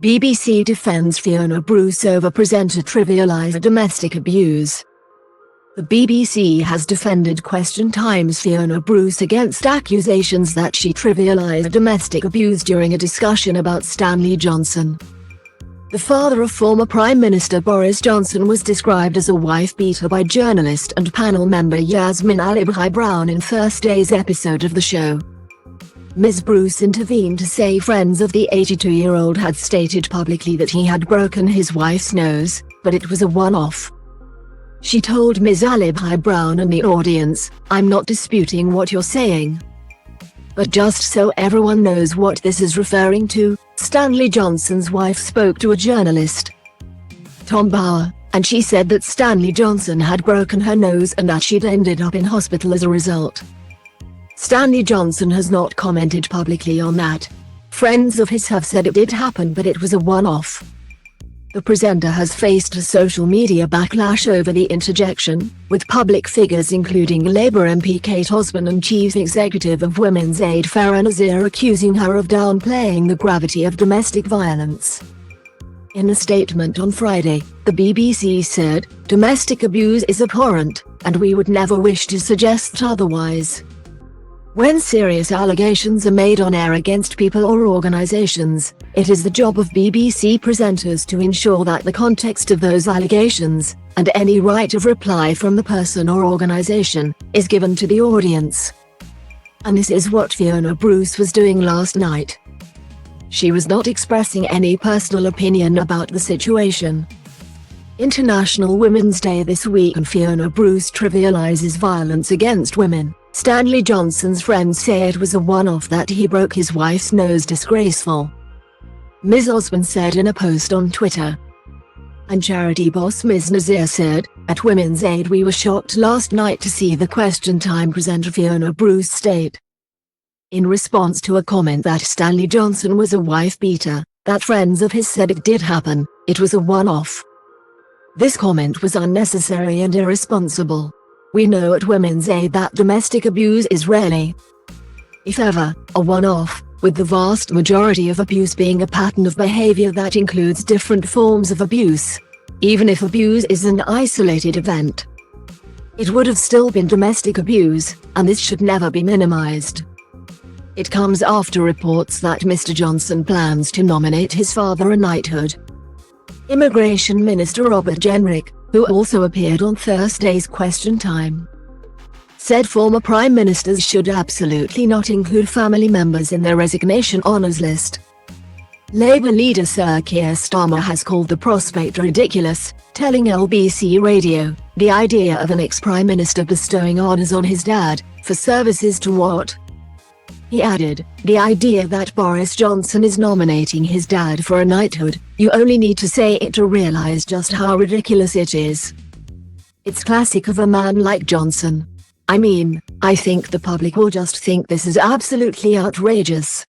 BBC defends Fiona Bruce over presenter trivialised domestic abuse. The BBC has defended Question Time's Fiona Bruce against accusations that she trivialised domestic abuse during a discussion about Stanley Johnson. The father of former Prime Minister Boris Johnson was described as a wife-beater by journalist and panel member Yasmin Alibhai-Brown in Thursday's episode of the show. Ms. Bruce intervened to say friends of the 82-year-old had stated publicly that he had broken his wife's nose, but it was a one-off. She told Ms. Alibhai-Brown and the audience, "I'm not disputing what you're saying. But just so everyone knows what this is referring to, Stanley Johnson's wife spoke to a journalist, Tom Bauer, and she said that Stanley Johnson had broken her nose and that she'd ended up in hospital as a result." Stanley Johnson has not commented publicly on that. Friends of his have said it did happen, but it was a one-off. The presenter has faced a social media backlash over the interjection, with public figures including Labour MP Kate Osborne and Chief Executive of Women's Aid Farah Nazir accusing her of downplaying the gravity of domestic violence. In a statement on Friday, the BBC said, "Domestic abuse is abhorrent, and we would never wish to suggest otherwise. When serious allegations are made on air against people or organisations, it is the job of BBC presenters to ensure that the context of those allegations, and any right of reply from the person or organisation, is given to the audience." And this is what Fiona Bruce was doing last night. She was not expressing any personal opinion about the situation. International Women's Day this week, and Fiona Bruce trivialises violence against women. Stanley Johnson's friends say it was a one-off that he broke his wife's nose. Disgraceful, Ms. Osborne said in a post on Twitter. And charity boss Ms. Nazir said, "At Women's Aid we were shocked last night to see the Question Time presenter Fiona Bruce state, in response to a comment that Stanley Johnson was a wife-beater, that friends of his said it did happen, it was a one-off. This comment was unnecessary and irresponsible. We know at Women's Aid that domestic abuse is rarely, if ever, a one-off, with the vast majority of abuse being a pattern of behavior that includes different forms of abuse. Even if abuse is an isolated event, it would have still been domestic abuse, and this should never be minimized." It comes after reports that Mr. Johnson plans to nominate his father a knighthood. Immigration Minister Robert Jenrick, who also appeared on Thursday's Question Time, said former prime ministers should absolutely not include family members in their resignation honours list. Labour leader Sir Keir Starmer has called the prospect ridiculous, telling LBC Radio, "The idea of an ex-prime minister bestowing honours on his dad, for services to what?" He added, "The idea that Boris Johnson is nominating his dad for a knighthood, you only need to say it to realise just how ridiculous it is. It's classic of a man like Johnson. I mean, I think the public will just think this is absolutely outrageous."